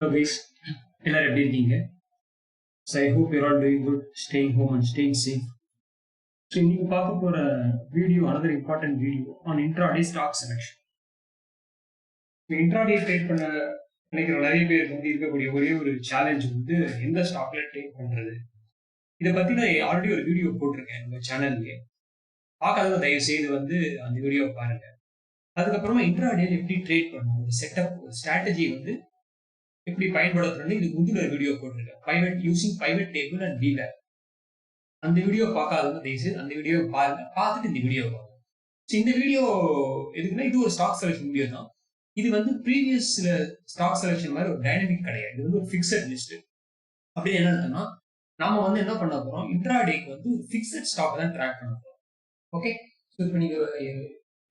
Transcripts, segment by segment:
Hello guys, எல்லாரும் எப்படி இருக்கீங்க? So I hope you're all doing good, staying home and staying safe. So இன்னைக்கு பார்க்க போற video another important video on intraday stock selection. Intraday trade பண்ண நினைக்கிற நிறைய பேருக்கு வந்து இருக்கக்கூடிய ஒரே ஒரு சேலஞ்ச் வந்து எந்த ஸ்டாக்ல ட்ரேட் பண்றது. இதை பத்தி நான் ஆல்ரெடி ஒரு வீடியோ போட்டிருக்கேன் நம்ம சேனல்லே. பார்க்காதவங்க தயவு செய்து வந்து அந்த வீடியோ பாருங்க. அதுக்கப்புறமா இன்ட்ராடேல எப்படி ட்ரேட் பண்ணணும், ஒரு செட்டப், ஒரு ஸ்ட்ராட்டஜி வந்து எப்படி பயன்படுத்துறதுன்னு இதுக்கு முந்தின ஒரு வீடியோ போட்டிருக்கேன். Using pivot table and VWAP. அந்த வீடியோ பார்க்காதவங்க தயவுசெய்து அந்த வீடியோ பாருங்க, பார்த்துட்டு இந்த வீடியோ பாருங்க. இந்த வீடியோ எதுக்குன்னா இது ஒரு ஸ்டாக் செலக்ஷன் வீடியோ தான். இது வந்து ப்ரீவியஸ் ஸ்டாக் செலக்ஷன் மாதிரி ஒரு டைனமிக் கிடையாது. இது வந்து ஒரு ஃபிக்ஸட் லிஸ்ட். அப்படி என்னன்னா நாம வந்து என்ன பண்ண போறோம், இன்ட்ராடேக்கு வந்து ஒரு ஃபிக்ஸட் ஸ்டாக் தான் ட்ராக் பண்ண போறோம். ஓகே, ஸோ இப்போ நீங்க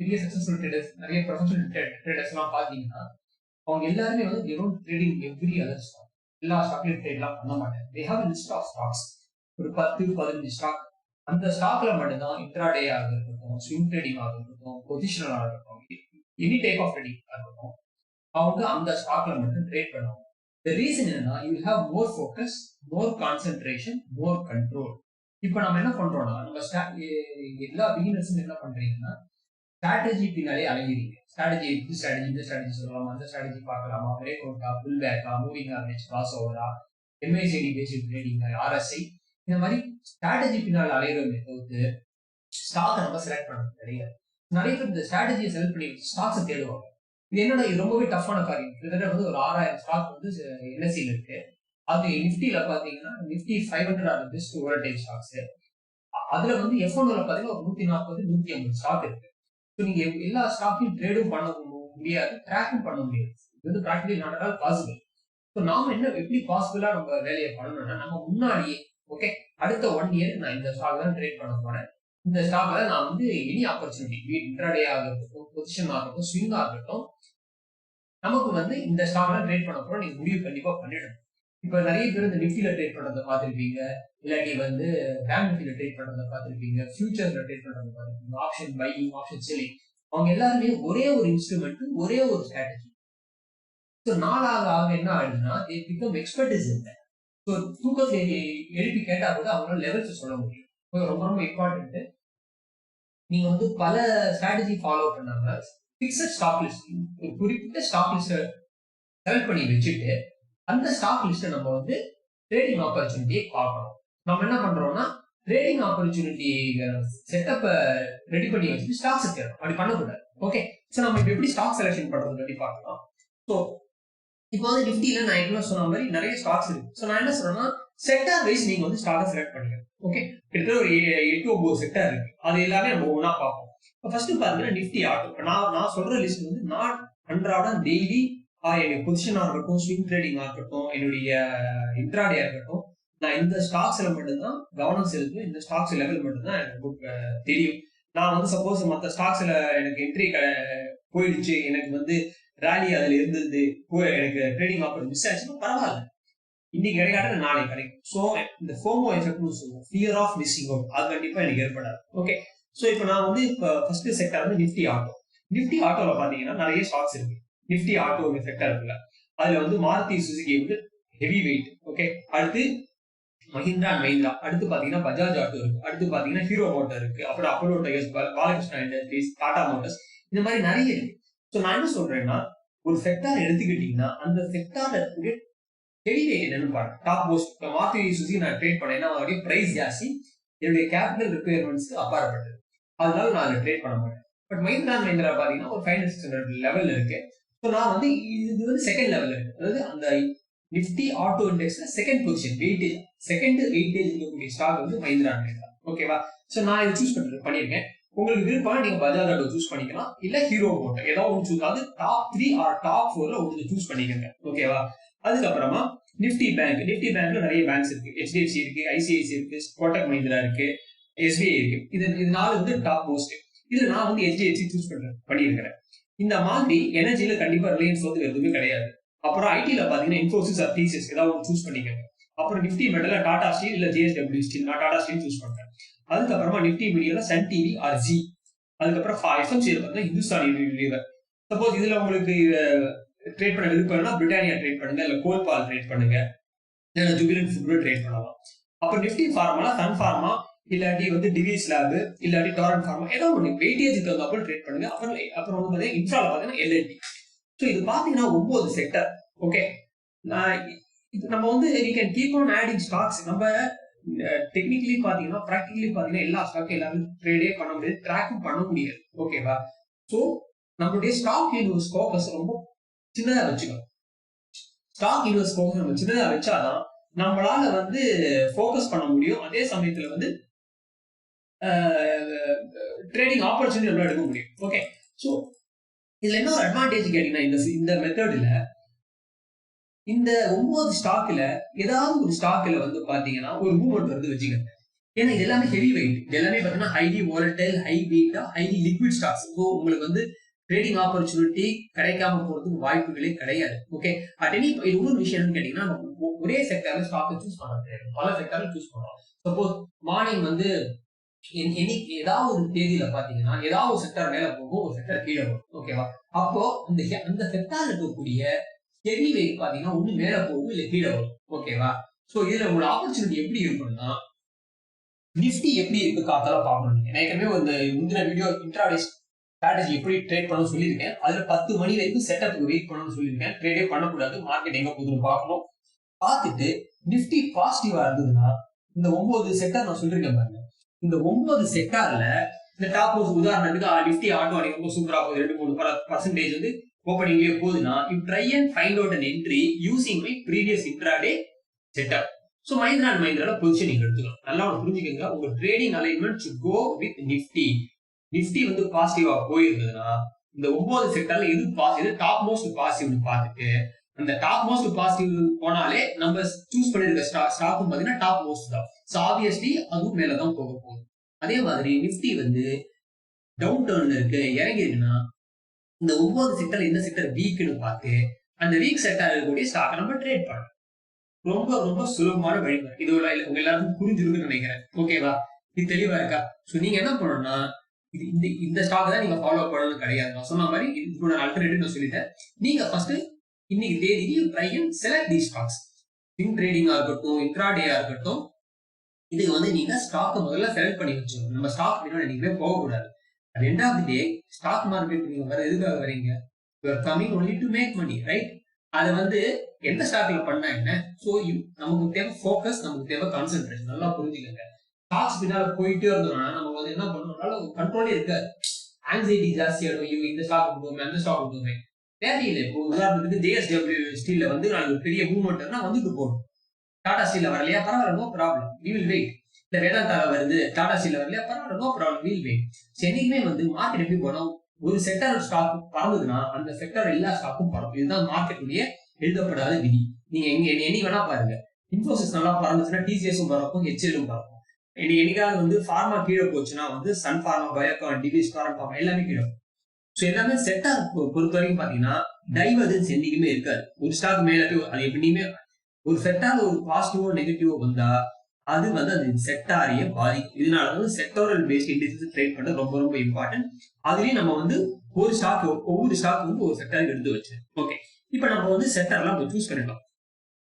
பெரிய சக்சஸ்ஃபுல் ட்ரேடர்ஸ், நிறைய ப்ரொஃபஷனல் ட்ரேடர்ஸ் எல்லாம் பாத்தீங்கன்னா அவங்க எல்லாருமே வந்து they don't trading every other stock. எல்லா ஸ்டாக்லயும் ட்ரேட்லாம் பண்ண மாட்டாங்க. they have a list of stocks, ஒரு 10-15 ஸ்டாக். அந்த ஸ்டாக்ல மட்டும்தான் இன்ட்ராடே ஆக இருக்கட்டும், ஸ்விங் ட்ரேடிங் ஆக இருக்கட்டும், பொசிஷனல் ஆக இருக்கட்டும், எனி டைப் ஆஃப் ட்ரேடிங் ஆக இருக்கட்டும், அவங்க அந்த ஸ்டாக்ல மட்டும் ட்ரேட் பண்ணுவாங்க. the reason என்னன்னா you will have more focus, more concentration, more control. இப்போ நம்ம என்ன பண்றோம்னா, நம்ம எல்லா பிகினர்ஸும் என்ன பண்றீங்கன்னா ஸ்ட்ராட்டஜி பின்னாலே அலைகிறீங்க. ஸ்ட்ராட்டஜி இந்த ஸ்ட்ராட்டஜி சொல்லலாமா, அந்த ஸ்ட்ராட்டஜி பார்க்கலாமா, பிரேக் அவுட்டா, புல் பேக்கா, மூவிங் ஆவரேஜ், கிராஸ் ஓவரா, MACD பேஸ்ட் ட்ரேடிங், RSI, இந்த மாதிரி ஸ்ட்ராட்டஜி பின்னால் அலைகிறோமே தவிர்த்து ஸ்டாக் நம்ம செலக்ட் பண்ணுறது கிடையாது. நிறைய பேர் இந்த ஸ்ட்ராட்டஜியை செலக்ட் பண்ணி ஸ்டாக்ஸை தேடுவாங்க. இது என்னன்னா இது ரொம்பவே டஃப்பான காரியம். கிட்டத்தட்ட வந்து ஒரு 6000 ஸ்டாக் வந்து NSE இருக்கு. அது நிஃப்டியில பாத்தீங்கன்னா Nifty 500 are best volatile stocks. அதுல வந்து F1ல பாத்தீங்கன்னா ஒரு 140-150 ஸ்டாக் இருக்கு. நீங்க எல்லா ஸ்டாக்கையும் ட்ரேடும் பண்ண முடியாது, ட்ராக்கும் பண்ண முடியாது. இது வந்து practically not at all possible. So நாம என்ன எப்படி பாசிபிளா நம்ம வேலையை பண்ணணும்னா, நம்ம முன்னாடியே ஓகே அடுத்த 1 இயர் நான் இந்த ஸ்டாக் தான் ட்ரேட் பண்ண போறேன், இந்த ஸ்டாக்ல நான் வந்து எனி ஆப்பர்ச்சுனிட்டி இன்ட்ராடே ஆகட்டும், பொசிஷன் ஆகட்டும், ஸ்விங் ஆகட்டும், நமக்கு வந்து இந்த ஸ்டாக்ல ட்ரேட் பண்ண போறோம் நீங்க முடிவு கண்டிப்பா பண்ணிடணும். இப்ப நிறைய பேர் இந்த நிஃப்டில ட்ரேட் பண்றதை பார்த்திருப்பீங்க, இல்லாட்டி வந்து பேங்க் நிஃப்டில ட்ரேட் பண்றதை பார்த்திருப்பீங்க, ஃபியூச்சர்ஸ்ல ட்ரேட் பண்றதை பார்த்திருப்பீங்க, ஆப்ஷன் பையிங், ஆப்ஷன் செல்லிங். அவங்க எல்லாருமே ஒரே ஒரு இன்ஸ்ட்ருமெண்ட், ஒரே ஒரு ஸ்ட்ராட்டஜி. ஸோ நாளாக ஆக என்ன ஆகுதுன்னா they become expertise in that. So தூக்கத்தை எழுப்பி கேட்டா கூட அவங்களால லெவல்ஸ் சொல்ல முடியும். ரொம்ப ரொம்ப இம்பார்ட்டன்ட். நீங்க வந்து பல ஸ்ட்ராட்டஜி ஃபாலோ பண்ணாம ஃபிக்ஸட் ஸ்டாக் லிஸ்ட், ஒரு குறிப்பிட்ட ஸ்டாக் லிஸ்ட் செலக்ட் பண்ணி வச்சுட்டு அந்த ஸ்டாக் லிஸ்ட்டை நம்ம வந்து ட்ரேடிங் ஆப்பர்ச்சுனிட்டியை பார்க்கணும். நம்ம என்ன பண்றோம்னா ட்ரேடிங் ஆப்பர்ச்சுனிட்டி செட்டப்பை ரெடி பண்ணி வச்சுட்டு ஸ்டாக்ஸ் தேடணும். அப்படி பண்ணக்கூடாது. ஓகே, ஸோ நம்ம இப்போ எப்படி ஸ்டாக் செலக்ஷன் பண்றது பற்றி பார்க்கலாம். ஸோ இப்போ வந்து நிஃப்டியில நான் என்ன சொன்ன மாதிரி நிறைய ஸ்டாக்ஸ் இருக்கு. ஸோ நான் என்ன சொல்றேன்னா செக்டார் வைஸ் நீங்க வந்து ஸ்டாக்கை செலக்ட் பண்ணிக்கணும். ஓகே, கிட்டத்தட்ட ஒரு 8-9 செக்டார் இருக்கு. அது எல்லாமே நம்ம ஒவ்வொன்றா பார்ப்போம். இப்போ ஃபர்ஸ்ட் பாத்தீங்கன்னா நிஃப்டி ஆட்டோ. இப்போ நான் சொல்ற லிஸ்ட் வந்து நான் அன்றாட டெய்லி என்னுடைய பொசிஷனா இருக்கட்டும், ஸ்விங் ட்ரேடிங் ஆகட்டும், என்னுடைய இன்ட்ராடே ஆகட்டும், நான் இந்த ஸ்டாக்ஸ்ல மட்டும்தான் கவனம் செலுத்துவேன். இந்த ஸ்டாக்ஸ் லெவல் மட்டும்தான் எனக்கு தெரியும். நான் வந்து சப்போஸ் மற்ற ஸ்டாக்ஸ்ல எனக்கு என்ட்ரி போயிடுச்சு, எனக்கு வந்து ரேலி அதுல இருந்தது, எனக்கு ட்ரேடிங் ஆஃபர் மிஸ் ஆச்சுன்னா பரவாயில்ல, இன்னைக்கு கிடைக்காத நாளைக்கு கிடைக்கும். ஸோ இந்த ஃபோமோ எஃபெக்ட்னு சொல்லுவோம், ஃபியர் ஆஃப் மிஸ்ஸிங் அவுட், அது கண்டிப்பா எனக்கு ஏற்படாது. ஓகே, ஸோ இப்போ நான் வந்து இப்போ ஃபர்ஸ்ட் செக்டர் வந்து நிஃப்டி ஆட்டோ. நிஃப்டி ஆட்டோல பாத்தீங்கன்னா நிறைய ஸ்டாக்ஸ் இருக்கு. நிஃப்டி ஆட்டோ செக்டர் இருக்குல்ல, அதுல வந்து மாருதி சுசுகி வந்து ஹெவி வெயிட். ஓகே, அடுத்து மஹிந்திரா அண்ட் மஹிந்திரா, அடுத்து பாத்தீங்கன்னா பஜாஜ் ஆட்டோ இருக்கு, அடுத்து பாத்தீங்கன்னா ஹீரோ மோட்டார் இருக்கு, அப்புறம் Apollo tyres, Balakrishna industries, Tata Motors, இந்த மாதிரி நிறைய இருக்கு. ஸோ நான் என்ன சொல்றேன்னா ஒரு செக்டார் எடுத்துக்கிட்டீங்கன்னா அந்த செக்டார்ல ஹெவி வெயிட் என்னன்னு பாருங்க. டாப் மோஸ்ட் இப்போ மாருதி சுசுகி நான் ட்ரேட் பண்ணேன்னா அதோடைய பிரைஸ் ஜாஸ்தி, என்னுடைய கேபிட்டல் ரிக்வயர்மெண்ட்ஸ்க்கு அப்பாற்பட்டது, அதனால நான் அதை ட்ரேட் பண்ண மாட்டேன். பட் மஹிந்திரா மஹிந்திரா பாத்தீங்கன்னா ஒரு 500-600 லெவல்ல இருக்கு. ஸோ நான் வந்து இது வந்து செகண்ட் லெவல்ல இருக்கு. அதாவது அந்த நிஃப்டி ஆட்டோ இண்டெக்ஸ்ல second position weightage, second weightage இருக்கக்கூடிய ஸ்டாக் வந்து மஹிந்திரா மஹிந்திரா. ஓகேவா? ஸோ நான் இதை சூஸ் பண்ணிருக்கேன். உங்களுக்கு விருப்பம் நீங்க பஜாஜ் ஆட்டோ சூஸ் பண்ணிக்கலாம், இல்ல ஹீரோ மோட்டார் ஏதாவது ஒன்று சூஸ், அது டாப் 3 ஆர் டாப் 4ல ஒன்று சூஸ் பண்ணிக்கோங்க. ஓகேவா? அதுக்கப்புறமா நிஃப்டி பேங்க். நிஃப்டி பேங்க்ல நிறைய பேங்க்ஸ் இருக்கு. HDFC இருக்கு, ICICI இருக்கு, கோட்டக் மஹிந்திரா இருக்கு, SBI இருக்கு. இது 4 வந்து டாப் மோஸ்ட். இதுல நான் வந்து HDFC சூஸ் பண்ணியிருக்கிறேன். இந்த மாதிரி எனர்ஜில கண்டிப்பா ரிலையன்ஸ் வந்து எதுவுமே கிடையாது. அப்புறம் ஐடில பாத்தீங்கன்னா இன்ஃபோசிஸ் ஆர் TCS ஏதாவது ஒன்று சூஸ் பண்ணிக்கோங்க. அப்புறம் நிஃப்டி மெட்டல டாடா ஸ்டீல் இல்ல JSW ஸ்டீல், நான் டாடா ஸ்டீல் சூஸ் பண்றேன். அதுக்கப்புறமா நிஃப்டி மீடியால சன் டிவி ஆர் ஜி. அதுக்கப்புறம் FMCல பார்த்தா இந்துஸ்தான் யூனிலிவர். சப்போஸ் இதுல உங்களுக்கு ட்ரேட் பண்ண விருப்பம்னா பிரிட்டானியா ட்ரேட் பண்ணுங்க, இல்ல கோல்பால் ட்ரேட் பண்ணுங்க, இல்ல ஜூபிலன்ட் ஃபுட் ட்ரேட் பண்ணலாம். அப்ப நிஃப்டி ஃபார்மால சன் ஃபார்மா இல்லாட்டி வந்து டிவிஸ் லேப் இல்லாட்டி டாரன் ஃபார்மா ஏதோ ஒன்று வெயிட்டேஜ் தகுந்தப்போ ட்ரேட் பண்ணுங்க. அப்புறம் வந்து பாத்தீங்கன்னா இன்ஃப்ரால பாத்தீங்கன்னா எல்என்டி. ஸோ இது பாத்தீங்கன்னா 9 செக்டர். ஓகே, நம்ம வந்து we can keep on adding stocks. நம்ம டெக்னிக்கலி பாத்தீங்கன்னா ப்ராக்டிகலி பாத்தீங்கன்னா எல்லா ஸ்டாக்கும் எல்லாரும் ட்ரேடே பண்ண முடியாது, ட்ராக்கும் பண்ண முடியாது. ஓகேவா? ஸோ நம்மளுடைய ஸ்டாக் யூனிவர்ஸ் ஃபோக்கஸ் ரொம்ப சின்னதா வச்சுக்கணும். ஸ்டாக் யூனிவர்ஸ் ஃபோக்கஸ் நம்ம சின்னதா வச்சாதான் நம்மளால வந்து ஃபோக்கஸ் பண்ண முடியும். அதே சமயத்துல வந்து ட்ரேடிங் ஆப்பர்ச்சுனிட்டி நம்ம எடுக்க முடியும். ஓகே, ஸோ இதுல என்ன ஒரு அட்வான்டேஜ் கேட்டீங்கன்னா இந்த மெத்தட்ல இந்த 9 ஸ்டாக்ல ஏதாவது ஒரு ஸ்டாக்ல வந்து பாத்தீங்கன்னா ஒரு மூவ்மெண்ட் வந்து வச்சுக்கோங்க. ஏன்னா இது எல்லாமே ஹெவி வெயிட், இது எல்லாமே பாத்தீங்கன்னா highly volatile, high beta, highly liquid stocks. So உங்களுக்கு வந்து ட்ரேடிங் ஆப்பர்ச்சுனிட்டி கிடைக்காம போறதுக்கு வாய்ப்புகளே கிடையாது. ஓகே, அட் எனி இது இன்னொரு விஷயம் கேட்டீங்கன்னா ஒரே செக்டர்ல ஸ்டாக் சூஸ் பண்ண முடியாது, பல செக்டர்ல சூஸ் பண்ணலாம். சப்போஸ் மார்னிங் வந்து ஏதாவது ஒரு தேதியில பாத்தீங்கன்னா ஏதாவது ஒரு செக்டர் மேல போகும், ஒரு செக்டர் கீழே போகும். ஓகேவா? அப்போ அந்த செக்டர் இருக்கக்கூடிய ஹெவி வெயிட் பாத்தீங்கன்னா ஒண்ணு மேல போகும் இல்ல கீழே வரும். ஓகேவா? சோ இதுல உங்களோட ஆப்பர்ச்சுனிட்டி எப்படி இருக்கும்னா நிஃப்டி எப்படி இருக்கு காத்தெல்லாம் பார்க்கணும். நீங்க ஏற்கனவே ஒரு முந்தின வீடியோ இன்ட்ராடே ஸ்ட்ராட்டஜி எப்படி ட்ரேட் பண்ணணும்னு சொல்லியிருக்கேன். அதுல 10 மணி வரைக்கும் செட்டப்புக்கு வெயிட் பண்ணணும்னு சொல்லியிருக்கேன். ட்ரேடே பண்ணக்கூடாது, மார்க்கெட் எங்க போகுதுன்னு பார்க்கணும். பார்த்துட்டு நிஃப்டி பாசிட்டிவா இருந்ததுன்னா இந்த 9 செக்டர் நான் சொல்லியிருக்கேன் பாருங்க, இந்த 9 செக்டார்ல இந்த டாப் உதாரணத்துக்கு நிஃப்டி ஆட்டோ அன்னைக்கு ரொம்ப சூப்பரா போகுது, 2-3% வந்து ஓப்பனிங்லயே போகுதுன்னா you try and find out an entry using my previous intraday setup. So Mahindra and மஹிந்திரால பொசிஷன் நீங்க எடுத்துக்கலாம். நல்லா புரிஞ்சுக்கங்க, உங்க trading alignment should go with Nifty. Nifty வந்து பாசிட்டிவா போயிருந்ததுன்னா இந்த 9 செக்டர்ல எது டாப் மோஸ்ட் பாசிட்டிவ்னு பார்த்துட்டு அந்த டாப் மோஸ்ட் பாசிட்டிவ் போனாலே நம்ம சூஸ் பண்ணிருக்க ஸ்டாக்கும் பாத்தீங்கன்னா டாப் மோஸ்ட் தான். ஸோ ஆப்வியஸ்லி அதுவும் மேலதான் போக போகுது. அதே மாதிரி நிஃப்டி வந்து டவுன் டர்ன்ல இருக்கு, இறங்கி இருக்குன்னா இந்த 9 செக்டர்ல எந்த செக்டர் வீக்னு பார்த்து அந்த வீக் செக்டர் இருக்கக்கூடிய ஸ்டாக் நம்ம ட்ரேட் பண்ணலாம். ரொம்ப ரொம்ப சுலபமான வழிமுறை. இது உங்க எல்லாருக்கும் புரிஞ்சிருக்குன்னு நினைக்கிறேன். ஓகேவா? இது தெளிவா இருக்கா? சோ நீங்க என்ன பண்ணணும்னா இந்த ஸ்டாக் தான் நீங்க ஃபாலோ பண்ணணும் கிடையாது. நான் சொன்ன மாதிரி இதுக்கு அல்டர்னேட்டிவ் நான் சொல்லிட்டேன். நீங்க ஃபர்ஸ்ட் இன்னைக்கு தேதிக்கு try and select the stocks. Swing ட்ரேடிங்கா இருக்கட்டும், இன்ட்ராடேயா இருக்கட்டும், இதுக்கு வந்து நீங்க ஸ்டாக் முதல்ல செலக்ட் பண்ணி வச்சுக்கணும். நம்ம ஸ்டாக் பின்னாடி நீங்க போகக்கூடாது. At end of the day stock market நீங்க வர எதுக்காக வரீங்க? You are coming only to make money, right? அதை வந்து எந்த ஸ்டாக்ல பண்ணா என்ன? சோ நமக்கு தேவை ஃபோக்கஸ், நமக்கு தேவை கான்சென்ட்ரேஷன். நல்லா புரிஞ்சுக்கங்க. ஸ்டாக்ஸ் பின்னால போயிட்டே இருந்தோம்னா நம்ம வந்து என்ன பண்ணணும்னால கண்ட்ரோலே இருக்காது. ஆங்ஸைட்டி ஜாஸ்தியாடும். இந்த ஸ்டாக் கொண்டு அந்த ஸ்டாக் கொண்டு தேவையில்லை. இப்போ உதாரணத்துக்கு ஜேஎஸ்டபிள்யூ ஸ்டீல்ல வந்து நாளைக்கு பெரிய மூவ்மெண்ட்னா வந்துட்டு போகணும். டாடா ஸ்டீல்ல வரலையா? பரவாயில்ல, no problem, we will wait. இந்த வேதாந்தால வருது, டாடா ஸ்டீல்ல வரலையா? பரவாயில்ல, no problem, we will wait. என்னைக்குமே வந்து மார்க்கெட் எப்படி போனோம், ஒரு செக்டர் ஸ்டாக் பறந்ததுன்னா அந்த செக்டர் எல்லா ஸ்டாக்கும் பறக்கும். இதுதான் மார்க்கெட்டுடைய எழுதப்படாத விதி. நீங்க என்னைக்கு வேணா பாருங்க, இன்ஃபோசிஸ் நல்லா பறந்துச்சுன்னா டிசிஎஸும் பறக்கும், ஹெச்எலும் பறக்கும். என்னைக்காவது வந்து ஃபார்மா கீழே போச்சுன்னா வந்து Sun Pharma, Biocon, Divi's, Torrent pharma எல்லாமே கீழே. ஸோ எல்லாமே செக்டார் பொறுத்த வரைக்கும் பாத்தீங்கன்னா டைவர்ஜன்ஸ் என்னைக்குமே இருக்காது. ஒரு ஸ்டாக் மேல போய் அது எப்படியுமே ஒரு செக்டார் ஒரு பாசிட்டிவோ நெகட்டிவோ வந்தா அது வந்து அது செக்டாரையே பாதிக்கும். இதனால வந்து செக்டோரல் பேஸ்ட் இண்டிசஸ் ட்ரேட் பண்ண ரொம்ப ரொம்ப இம்பார்ட்டன்ட். அதுலயும் நம்ம வந்து ஒவ்வொரு ஸ்டாக் வந்து ஒரு செக்டாருக்கு எடுத்து வச்சு ஓகே. இப்ப நம்ம வந்து செக்டர்லாம் சூஸ் பண்ணிட்டோம்.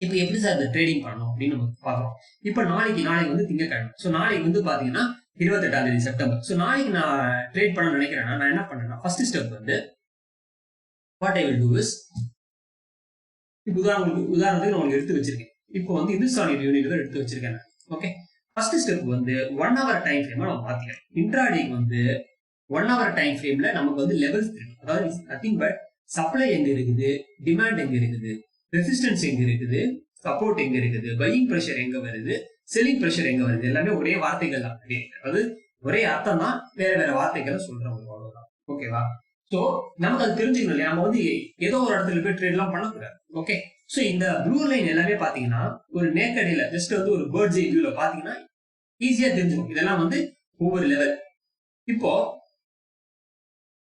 இப்ப எப்படி சார் இந்த ட்ரேடிங் பண்ணணும் அப்படின்னு நம்ம பார்க்கலாம். இப்ப நாளைக்கு வந்து திங்கட்கிழமை. ஸோ நாளைக்கு வந்து பாத்தீங்கன்னா 28 செப்டம்பர். ஸோ நாளைக்கு நான் ட்ரேட் பண்ண நினைக்கிறேன்னா நான் என்ன பண்றேன்னா ஃபர்ஸ்ட் ஸ்டெப் வந்து what I will do is, இப்போ உதாரணத்துக்கு நான் உங்களுக்கு எடுத்து வச்சிருக்கேன். இப்போ வந்து இந்துஸ்தான் யூனிட் எடுத்து வச்சிருக்கேன். ஓகே, ஃபர்ஸ்ட் ஸ்டெப் வந்து 1 hour டைம் ஃப்ரேம் நம்ம மாத்திக்கிறேன். இன்ட்ராடேக்கு வந்து 1 hour டைம் ஃப்ரேம்ல நமக்கு வந்து லெவல்ஸ் இருக்கு. அதாவது நத்திங் பட் சப்ளை எங்க இருக்குது, டிமாண்ட் எங்க இருக்குது, ரெசிஸ்டன்ஸ் எங்க இருக்குது, சப்போர்ட் எங்க இருக்குது, பையிங் பிரஷர் எங்க வருது, செல்லிங் பிரஷர் எங்க வருது, எல்லாமே ஒரே வார்த்தைகள் தான். அதாவது ஒரே அர்த்தம் தான், வேற வேற வார்த்தைகளை சொல்றோம். அவ்வளவுதான். ஓகேவா? சோ நமக்கு அது தெரிஞ்சுக்கணும் இல்லையா? நம்ம வந்து ஏதோ ஒரு இடத்துல போய் ட்ரேட் எல்லாம் பண்ணக்கூடாது. ஓகே, சோ இந்த ப்ளூ லைன் எல்லாமே பாத்தீங்கன்னா ஒரு நேக்கடியில ஜஸ்ட் வந்து ஒரு பேர்ட்ஸ் ஐ வியூல பாத்தீங்கன்னா ஈஸியா தெரிஞ்சுக்கும். இதெல்லாம் வந்து ஒவ்வொரு லெவல். இப்போ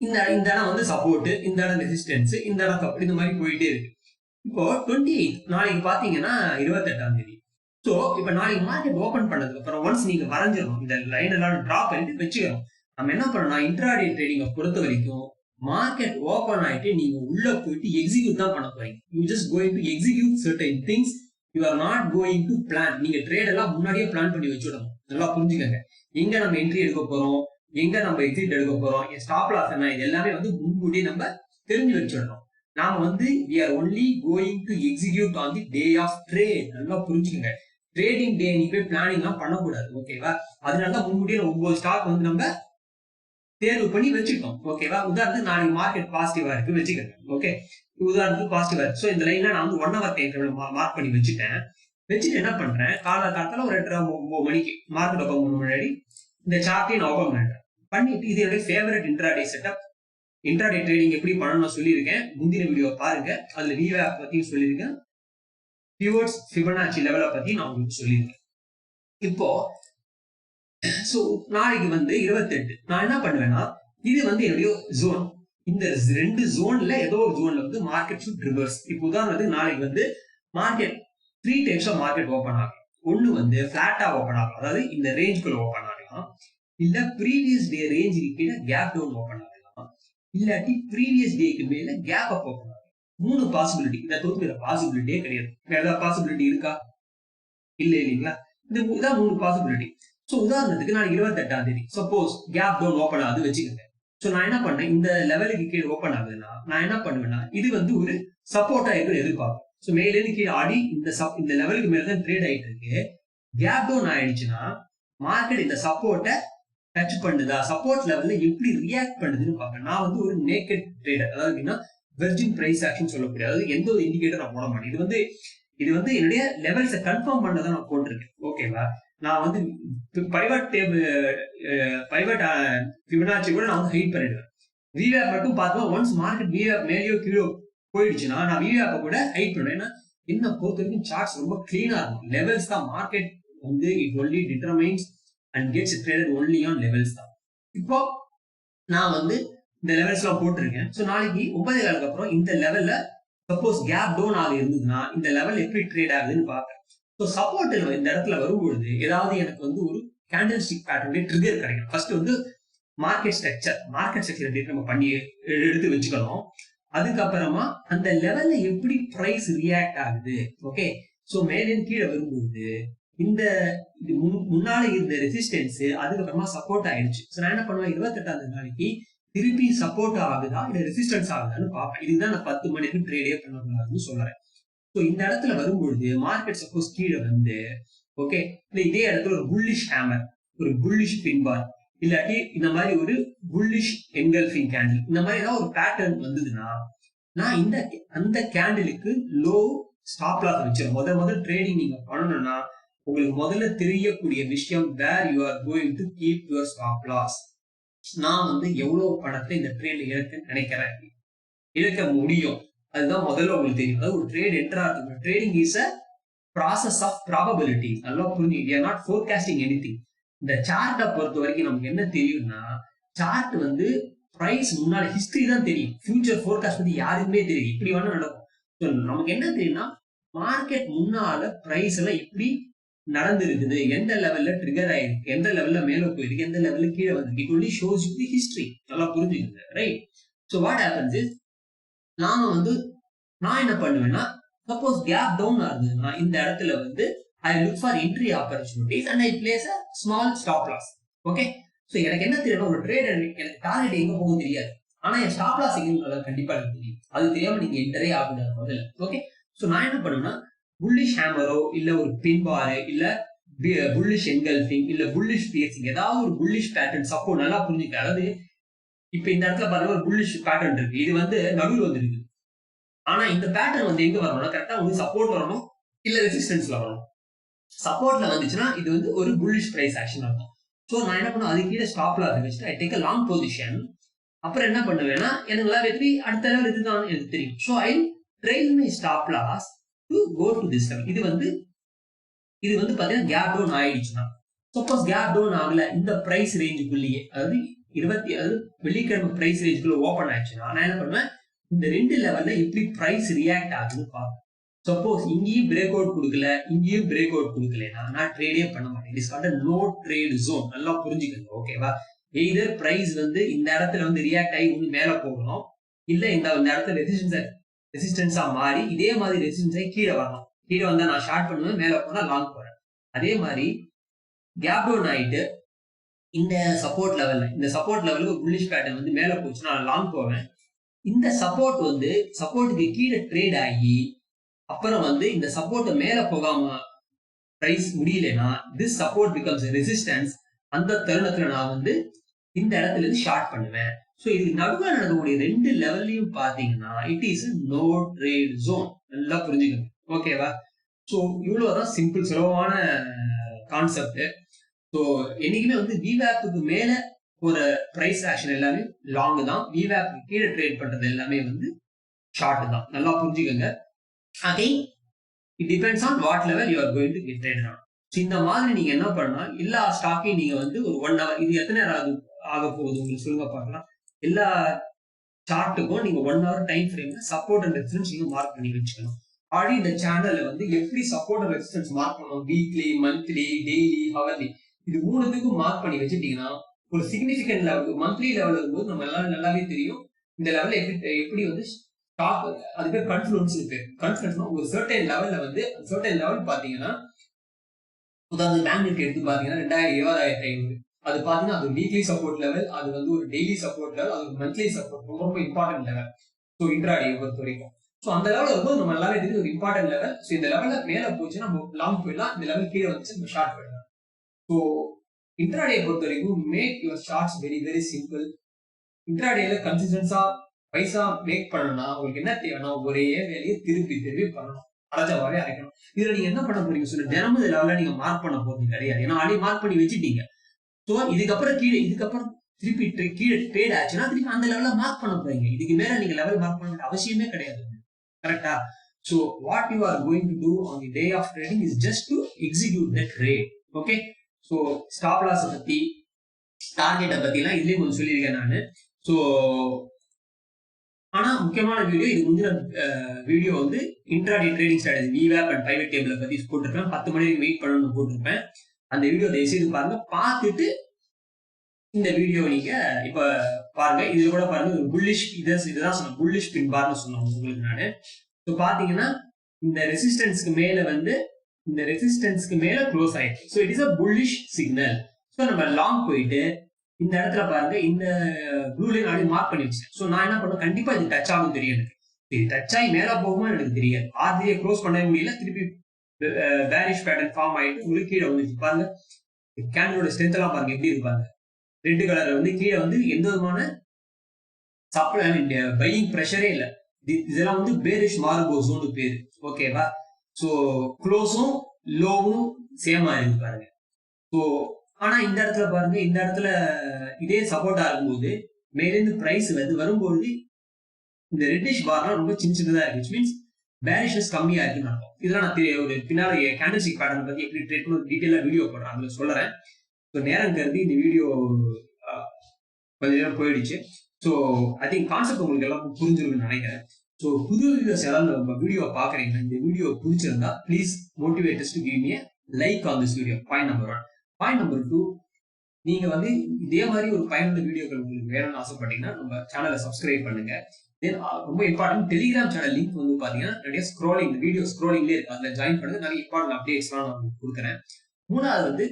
இந்த இடம் வந்து சப்போர்ட், இந்த இடம் ரெசிஸ்டன்ஸ், இந்த இடம் சப்போர்ட், இந்த மாதிரி போயிட்டே இருக்கு. இப்போ 28 நாளைக்கு பாத்தீங்கன்னா 28ஆம் தேதி. சோ இப்ப நாளைக்கு மார்க்கெட் ஓபன் பண்ணதுக்கு அப்புறம் ஒன்ஸ் நீங்க வரைஞ்சிடணும், இந்த லைன் எல்லாம் டிரா பண்ணிட்டு வச்சுக்கணும். நம்ம என்ன பண்ணணும், இன்ட்ராடே ட்ரேடிங்கை பொறுத்த வரைக்கும் மார்க்கெட் ஓபன் ஆயிட்டு நீங்க உள்ள போயிட்டு எக்ஸிக்யூட் தான் பண்ண போறீங்க. You just going to execute certain things. You are not going to plan. நீங்க ட்ரேட் எல்லாம் முன்னாடியே பிளான் பண்ணி வச்சுடணும். நல்லா புரிஞ்சுக்கங்க. எங்க நம்ம என்ட்ரி எடுக்க போறோம், எங்க நம்ம எக்ஸிட் எடுக்க போறோம், ஸ்டாப் லாஸ் என்ன, இது எல்லாமே வந்து முன்கூட்டியே நம்ம தெரிஞ்சு வச்சிடணும். நாம வந்து we are only going to execute on the day of trade. நல்லா புரிஞ்சுக்கங்க. ட்ரேடிங் டே நீ போய் பிளானிங் எல்லாம் பண்ணக்கூடாது. ஓகேவா? அதனாலதான் முன்கூட்டியே 9 ஸ்டாக் வந்து நம்ம தேர்வு பண்ணி வச்சுக்கிட்டோம். ஓகேவா? உதாரணத்துக்கு நாளைக்கு மார்க்கெட் பாசிட்டிவா இருக்கு வச்சுக்கோங்க. ஓகே, உதாரணத்துக்கு பாசிட்டிவா இருக்கு. ஸோ இந்த லைன்ல நான் வந்து 1 hour டைம் ஃப்ரேம்ல மார்க் பண்ணி வச்சுட்டு என்ன பண்றேன், காலத்துல ஒரு 8:30 மணிக்கு மார்க்கெட் ஓபன் முன்னாடி இந்த சார்ட்டையும் நான் ஓபன் பண்றேன். பண்ணிட்டு இது என்னுடைய favourite intraday setup. Intraday trading எப்படி பண்ணணும் நான் சொல்லியிருக்கேன். முந்தின வீடியோ பாருங்க. அதுல VWAP பத்தியும் சொல்லியிருக்கேன். பிவோட்ஸ் ஃபிபனாச்சி லெவலை பத்தி நான் உங்களுக்கு சொல்லியிருக்கேன். இப்போ சோ நாளைக்கு வந்து 28 நான் என்ன பண்ணுவேன்னா, இது வந்து என்னுடைய ஜோன். இந்த 2 ஜோன்ல ஏதோ ஒரு ஜோன்ல வந்து மார்க்கெட் ஷுட் ரிவர்ஸ். இப்போ உதாரணத்துக்கு நாளைக்கு வந்து market 3 types of market open ஆகும். ஒன்னு வந்து பிளாட்டா ஓபன் ஆகும், அதாவது இந்த ரேஞ்சுக்குள்ள ஓபன் ஆகலாம். இல்ல ப்ரீவியஸ் டே ரேஞ்சுக்கு கீழே கேப் டவுன் ஓபன் ஆகலாம். இல்லாட்டி ப்ரீவியஸ் டேக்கு மேல கேப் அப் ஓபன் ஆகும். 3 பாசிபிலிட்டி. இதை தவிர்த்து வேற பாசிபிலிட்டியே கிடையாது. வேற ஏதாவது பாசிபிலிட்டி இருக்கா? இல்ல இல்லைங்களா? இதான் 3 பாசிபிலிட்டி. சோ உதாரணத்துக்கு நாளைக்கு 28ஆம் தேதி சப்போஸ் கேப் டவுன் ஓபன் ஆகுது வச்சுக்கோங்க. சோ நான் என்ன பண்றேன், இந்த லெவலுக்கு கீழே ஓபன் ஆகுதுன்னா நான் என்ன பண்ணுவேன்னா, இது வந்து ஒரு சப்போர்ட்டா இருக்குன்னு எதிர்பார்ப்பேன். சோ மேல இருந்து கீழே ஆடி இந்த லெவலுக்கு மேல தான் ட்ரேட் ஆயிட்டு இருக்கு. கேப் டவுன் ஆயிடுச்சுன்னா மார்க்கெட் இந்த சப்போர்ட்டை டச் பண்ணுதா, சப்போர்ட் லெவல்ல எப்படி ரியாக்ட் பண்ணுதுன்னு பார்ப்பேன். நான் வந்து ஒரு நேக்கட் ட்ரேடர், அதாவது வெர்ஜின் பிரைஸ் ஆக்ஷன் சொல்லக்கூடிய, அதாவது எந்த ஒரு இண்டிகேட்டர் நான் போட மாட்டேன். இது வந்து என்னுடைய லெவல்ஸை கன்ஃபார்ம் பண்ணதான் நான் போட்டிருக்கேன். ஓகேவா? நான் வந்து பைவட் ஃபிபனாச்சி கூட நான் வந்து ஹைட் பண்ணிடுவேன். VWAP மட்டும் பார்த்தோம். ஒன்ஸ் மார்க்கெட் VWAP மேலேயோ கீழே போயிடுச்சுன்னா நான் VWAP கூட ஹைட் பண்ணுவேன். ஏன்னா என்ன பொறுத்த வரைக்கும் சார்ட்ஸ் ரொம்ப கிளீனா இருக்கும். லெவல்ஸ் தான் மார்க்கெட் வந்து it only determines and gets traded only on levels தான். இப்போ நான் வந்து இந்த லெவல்ஸ் எல்லாம் போட்டிருக்கேன். ஸோ நாளைக்கு 9:15 அப்புறம் இந்த லெவல்ல சப்போஸ் கேப் டவுன் ஆக இருந்ததுன்னா இந்த லெவல் எப்படி ட்ரேட் ஆகுதுன்னு பார்ப்பேன். ஸோ சப்போர்ட் இந்த இடத்துல வரும்பொழுது ஏதாவது எனக்கு வந்து ஒரு கேண்டில் ஸ்டிக் பேட்டர்ன் ட்ரிகர் கிடைக்கும். ஃபர்ஸ்ட் வந்து மார்க்கெட் ஸ்ட்ரக்சர் நம்ம பண்ணி எடுத்து வச்சுக்கணும். அதுக்கப்புறமா அந்த லெவல்ல எப்படி பிரைஸ் ரியாக்ட் ஆகுது. ஓகே, ஸோ மேலே கீழே வரும்போது இந்த முன்னால இருந்த ரெசிஸ்டன்ஸ் அதுக்கப்புறமா சப்போர்ட் ஆயிடுச்சு. ஸோ நான் என்ன பண்ணுவேன், 28ஆம் நாளைக்கு திருப்பி சப்போர்ட் ஆகுதா இல்ல ரெசிஸ்டன்ஸ் ஆகுதான்னு பார்ப்பேன். இதுதான் நான் 10 மணி நேரம் ட்ரேடே பண்ணணும்னு சொல்றேன். ஸோ இந்த இடத்துல வரும்பொழுது மார்க்கெட் சப்போஸ் கீழே வந்து ஓகே, இதே இடத்துல ஒரு புல்லிஷ் ஹேமர், ஒரு புல்லிஷ் பின்பார், இல்லாட்டி இந்த மாதிரி ஒரு புல்லிஷ் என்கல்ஃபிங் கேண்டில், இந்த மாதிரி ஏதாவது ஒரு பேட்டர்ன் வந்ததுன்னா நான் அந்த கேண்டிலுக்கு லோ ஸ்டாப் லாஸ் வச்சிருக்கேன். முதல் ட்ரேடிங் நீங்க பண்ணணும்னா உங்களுக்கு முதல்ல தெரியக்கூடிய விஷயம் where you are going to keep your stop loss. நான் வந்து எவ்வளவு பணத்தை இந்த ட்ரேட்ல நினைக்கிறேன், இழக்க முடியும், அதுதான் முதல்ல உங்களுக்கு தெரியும். அதாவது ஒரு ட்ரேட் என்டர் ஆகுது. Trading is a process of probability. நல்லா புரிஞ்சு, we are not forecasting anything. இந்த சார்ட்டை பொறுத்த வரைக்கும் நமக்கு என்ன தெரியும்னா, சார்ட் வந்து பிரைஸ் முன்னாடி ஹிஸ்டரி தான் தெரியும். ஃபியூச்சர் ஃபோர்காஸ்ட் பத்தி யாருக்குமே தெரியும், இப்படி வேணா நடக்கும். நமக்கு என்ன தெரியும்னா மார்க்கெட் முன்னால பிரைஸ் எல்லாம் எப்படி நடந்திருக்குது, எந்த லெவல்ல ட்ரிகர் ஆயிருக்கு, எந்த லெவல்ல மேல போயிருக்கு, எந்த லெவல்ல கீழே வந்து it only shows you the history. நல்லா புரிஞ்சுக்குங்க, right? So what happens is, நான் என்ன பண்ணுவேன்னா, சப்போஸ் கேப் டவுன் ஆகுதுன்னா இந்த இடத்துல வந்து I look for entry opportunities and I place a small stop loss. Okay, so எனக்கு என்ன தெரியும், ஒரு ட்ரேடர் எனக்கு டார்கெட் எங்க போகும் தெரியாது, ஆனா என் ஸ்டாப் லாஸ் எங்க கண்டிப்பா எனக்கு தெரியும். அது தெரியாம நீங்க என்டரே ஆகுது முதல்ல. ஓகே, ஸோ நான் என்ன பண்ணுவேன்னா புல்லிஷ் ஹேமரோ இல்ல ஒரு பின்பாரு இல்ல புல்லிஷ் என்கல்ஃபிங் இல்ல புல்லிஷ் பியர்சிங், ஏதாவது ஒரு புல்லிஷ் பேட்டர்ன் சப்போர்ட் நல்லா புரிஞ்சுக்க. அதாவது இப்ப இந்த இடத்துல பாருங்க ஒரு புல்லிஷ் பேட்டர்ன் இருக்கு, இது வந்து நடுவில் வந்துருக்கு. ஆனா இந்த பேட்டர்ன் வந்து எங்க வரணும்னா கரெக்டா உங்களுக்கு சப்போர்ட் வரணும் இல்ல ரெசிஸ்டன்ஸ்ல வரணும். சப்போர்ட்ல வந்துச்சுன்னா இது வந்து ஒரு புல்லிஷ் பிரைஸ் ஆக்ஷன் இருக்கும். சோ நான் என்ன பண்ணுவேன், அது கீழே ஸ்டாப் லாஸ் வச்சுட்டு I take a long position. அப்புறம் என்ன பண்ணுவேன்னா எனக்கு வெற்றி அடுத்த லெவல் இதுதான் எனக்கு தெரியும். So I trail my stop loss to go to this level. இது வந்து பாத்தீங்கன்னா கேப் டவுன் ஆயிடுச்சுன்னா, சப்போஸ் கேப் டவுன் ஆகல இந்த பிரைஸ் ரேஞ்சுக்குள்ளேயே, அதாவது வெள்ளிக்கிழமை பிரைஸ் ரேஞ்சுக்குள்ள ஓபன் ஆயிடுச்சுன்னா நான் என்ன பண்ணுவேன், இந்த 2 லெவல்ல எப்படி பிரைஸ் ரியாக்ட் ஆகுதுன்னு பார்ப்பேன். சப்போஸ் இங்கேயும் பிரேக் அவுட் கொடுக்கல, இங்கேயும் பிரேக் அவுட் கொடுக்கலன்னா நான் ட்ரேடே பண்ண மாட்டேன். It is called no trade zone. நல்லா புரிஞ்சுக்கங்க, ஓகேவா? எய்தர் பிரைஸ் வந்து இந்த இடத்துல வந்து ரியாக்ட் ஆகி ஒன்று மேல போகணும், இல்ல இந்த இடத்துல ரெசிஸ்டன்ஸா மாறி இதே மாதிரி ரெசிஸ்டன்ஸ் ஆகி கீழே வரணும். கீழே வந்தா நான் ஷார்ட் பண்ணுவேன், மேல போனா லாங் போறேன். அதே மாதிரி கேப் டவுன் ஆயிட்டு இந்த சப்போர்ட் லெவல்ல ஒரு புல்லிஷ் பேட்டர்ன் வந்து மேல போச்சுன்னா நான் லாங் போவேன். இந்த சப்போர்ட் வந்து சப்போர்ட்டுக்கு கீழே ட்ரேட் ஆகி அப்புறம் வந்து இந்த சப்போர்ட் மேல போகாம பிரைஸ் முடியலன்னா திஸ் சப்போர்ட் பிகம்ஸ் ரெசிஸ்டன்ஸ். அந்த தருணத்துல நான் வந்து இந்த இடத்துல இருந்து ஷார்ட் பண்ணுவேன். ஸோ இதுக்கு நடுவில் நடக்கக்கூடிய 2 லெவல்லையும் பாத்தீங்கன்னா it is no trade zone. நல்லா புரிஞ்சுக்கணும், ஓகேவா? ஸோ இவ்வளவுதான் சிம்பிள் சுலபமான கான்செப்ட். ஸோ என்னைக்குமே வந்து VWAP-க்கு மேல ஒரு பிரைஸ் ஆக்ஷன் எல்லாமே லாங் தான், VWAP-க்கு கீழே ட்ரேட் பண்றது எல்லாமே வந்து ஷார்ட் தான். நல்லா புரிஞ்சுக்கோங்க. Again it depends on what level you are going to get trade on. இந்த மாதிரி நீங்க என்ன பண்ணலாம், எல்லா ஸ்டாக்கையும் நீங்க வந்து ஒரு 1 hour, இது எத்தனை நேரம் ஆக போகுது உங்களுக்கு சொல்லுங்க பார்க்கலாம். எல்லா சார்ட்டுக்கும் நீங்க 1 hour டைம் ஃப்ரேம்ல சப்போர்ட் அண்ட் ரெசிஸ்டன்ஸ் நீங்க மார்க் பண்ணி வச்சுக்கணும். ஆல்ரெடி இந்த சேனல்ல வந்து எப்படி சப்போர்ட் அண்ட் ரெசிஸ்டன்ஸ் மார்க் பண்ணணும், வீக்லி, மந்த்லி, டெய்லி, ஹவர்லி, இது 3த்துக்கும் மார்க் பண்ணி வச்சுட்டீங்கன்னா ஒரு சிக்னிபிகன்ட் லெவல் மந்த்லி லெவல் இருக்கும்போது நம்ம நல்லாவே தெரியும் இந்த லெவல்ல எப்படி வந்து ஸ்டாக், அது பேர் கான்ஃபிடன்ஸ் பேர். கான்ஃபிடன்ஸ்னா ஒரு சர்டன் லெவல்ல வந்து சர்டன் லெவல் பாத்தீங்கன்னா உதாரணத்துக்கு பேங்க் நிஃப்டி எடுத்து பாத்தீங்கன்னா 20,500 அது பாத்தீங்கன்னா அது வீக்லி சப்போர்ட் லெவல், அது வந்து ஒரு டெய்லி சப்போர்ட் லெவல், அது ஒரு மந்த்லி சப்போர்ட், ரொம்ப ரொம்ப இம்பார்ட்டன்ட் லெவல். ஸோ இன்ட்ராடே பொறுத்த வரைக்கும் ஸோ அந்த லெவல் வரும்போது நம்ம நல்லாவே தெரியும் ஒரு இம்பார்ட்டன்ட் லெவல். ஸோ இந்த லெவல்ல மேல போச்சுன்னா நம்ம லாங் போயிடலாம், இந்த லெவல் கீழே வந்துச்சு நம்ம ஷார்ட் போயிடலாம். ஸோ இன்ட்ராடே பொறுத்த வரைக்கும் make your shorts very very simple. இன்ட்ராடேல கன்சிஸ்டன்ஸா பைசா மேக் பண்ணணும்னா உங்களுக்கு என்ன தேவைன்னா ஒரே வேலையை திருப்பி திருப்பி பண்ணணும், அரைச்சவாவே அரைக்கணும். இதுல நீங்க என்ன பண்ண போறீங்க சொல்லுங்க, தினமும் லெவல்ல நீங்க மார்க் பண்ண போறது கிடையாது, ஏன்னா ஆல்ரெடி மார்க் பண்ணி வச்சுட்டீங்க. ஸோ இதுக்கப்புறம் திருப்பி கீழே ட்ரேட் ஆச்சுன்னா திருப்பி அந்த லெவல்ல மார்க் பண்ண போறீங்க. இதுக்கு மேல நீங்க லெவல் மார்க் பண்ண அவசியமே கிடையாது, கரெக்டா? So what you are going to do on the day of trading is just to execute the trade. Okay, so stop loss பத்தி, டார்கெட்டை பத்தி எல்லாம் இதுலயே கொஞ்சம் சொல்லியிருக்கேன் நான். ஸோ ஆனா முக்கியமான வீடியோ இது முந்தின வீடியோ வந்து intraday trading strategy VWAP and private டேபிளை பத்தி போட்டிருப்பேன். 10 மணி வரைக்கும் வெயிட் பண்ணணும்னு போட்டிருப்பேன். அந்த வீடியோ தயவுசெய்து பாருங்க, பார்த்துட்டு இந்த வீடியோ நீங்க இப்ப பாருங்க. இதுல கூட பாருங்க ஒரு புல்லிஷ், இதுதான் சொன்ன புல்லிஷ் பின் பார்னு சொன்னேன் உங்களுக்கு நானு. ஸோ பாத்தீங்கன்னா இந்த ரெசிஸ்டன்ஸ்க்கு மேல வந்து இந்த ரெசிஸ்டன்ஸ்க்கு மேல க்ளோஸ் ஆயிடுச்சு. So it is a bullish signal. So நம்ம லாங் போயிட்டு இந்த இடத்துல பாருங்க இந்த ப்ளூ லைன் ஆல்ரெடி மார்க் பண்ணி வச்சேன். ஸோ நான் என்ன பண்ணுவேன், கண்டிப்பா இது டச் ஆகும் தெரியும் எனக்கு. இது டச் ஆகி மேல போகுமா எனக்கு தெரியாது, ஆர்டியை க்ளோஸ் பண்ணவே முடியல, திருப்பி பேரிஷ் பேட்டர்ன் ஃபார்ம் ஆயிட்டு உங்களுக்கு கீழே வந்துச்சு. பாருங்க கேண்டலோட ஸ்ட்ரென்த் எல்லாம் பாருங்க எப்படி இருப்பாங்க. ரெட் கலர் வந்து கீழே வந்து எந்த விதமான சப்ளை பையிங் ப்ரெஷரே இல்லை. இதெல்லாம் வந்து பேரிஷ் மார்கோ ஜோன் பேரு, ஓகேவா? ஸோ க்ளோஸும் லோவும் சேமா இருக்கு பாருங்க. ஸோ ஆனா இந்த இடத்துல பாருங்க, இந்த இடத்துல இதே சப்போர்ட்டா இருக்கும்போது மேலேருந்து பிரைஸ் வந்து வரும்போது இந்த ரெட்டிஷ் பார்லாம் ரொம்ப சின்னதா இருக்கு, விச் மீன்ஸ் பேரிஷஸ் கம்மியா இருக்குன்னு அர்த்தம். இதெல்லாம் நான் ஒரு பின்னாடி கேண்டல்ஸ்டிக் பேட்டர்ன் பத்தி எப்படி ட்ரேட் பண்ணி டீட்டெயிலா வீடியோ போடுறேன், அதுல சொல்றேன். ஸோ நேரம் கருதி இந்த வீடியோ கொஞ்ச நேரம் போயிடுச்சு. ஸோ ஐ திங்க் கான்செப்ட் உங்களுக்கு எல்லாம் புரிஞ்சிருக்குன்னு நினைக்கிறேன். ஸோ புது வீடியோஸ் யாராவது நம்ம வீடியோ பாக்குறீங்கன்னா இந்த வீடியோ பிடிச்சிருந்தா please motivate us to give me like on this video. Point number 1. Point number 2, நீங்க வந்து இதே மாதிரி ஒரு பயனுள்ள வீடியோக்கள் உங்களுக்கு வேணும்னு ஆசைப்பட்டீங்கன்னா நம்ம சேனலை சப்ஸ்கிரைப் பண்ணுங்க. தென் ரொம்ப இம்பார்ட்டன்ட் டெலிகிராம் சேனல் லிங்க் வந்து பாத்தீங்கன்னா நிறைய ஸ்க்ரோலிங் வீடியோ ஸ்க்ரோலிங்லேயே இருக்கு, அதில் ஜாயின் பண்ணுங்க. நிறைய இம்பார்ட்டன்ட் அப்டேட்ஸ்லாம் நான் உங்களுக்கு கொடுக்குறேன். 3வது வந்து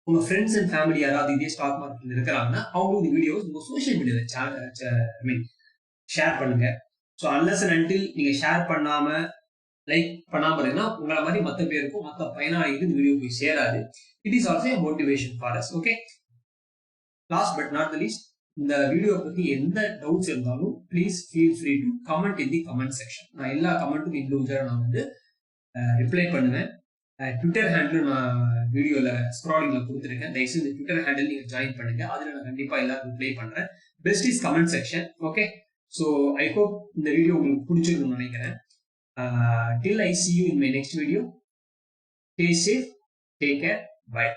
உங்க ஃப்ரெண்ட்ஸ் அண்ட் ஃபேமிலி யாராவது இதே ஸ்டாக் மார்க்கெட்ல இருக்கிறாங்கன்னா அவங்களுக்கு இந்த வீடியோஸ் உங்க சோஷியல் மீடியாவில் ஷேர் பண்ணுங்க. ஸோ அன்லெஸ் அண்ட் அன்டில் நீங்க ஷேர் பண்ணாம லைக் பண்ணாம இருந்தீங்கன்னா உங்களை மாதிரி மற்ற பேருக்கும் மற்ற பயனாளிகளுக்கு இந்த வீடியோ போய் சேராது. It is also motivation for us. Okay, last but not the least, இந்த வீடியோ பத்தி எந்த டவுட்ஸ் இருந்தாலும் please feel free to comment in the comment section. நான் எல்லா கமெண்ட்டுக்கும் இண்டிவிஜுவலாக நான் வந்து ரிப்ளை பண்ணுவேன். ட்விட்டர் ஹேண்டில் நான் வீடியோல ஸ்க்ராலிங்ல கொடுத்துருக்கேன், தயவுசெய்து இந்த ட்விட்டர் ஹேண்டில் நீங்க ஜாயின் பண்ணுங்க, அதுல நான் கண்டிப்பா எல்லாரும் ரிப்ளை பண்றேன். Best is comment section. Okay, so I hope இந்த வீடியோ உங்களுக்கு பிடிச்சிருக்குன்னு நினைக்கிறேன். Till I see you in my next video, stay safe, take care, bye.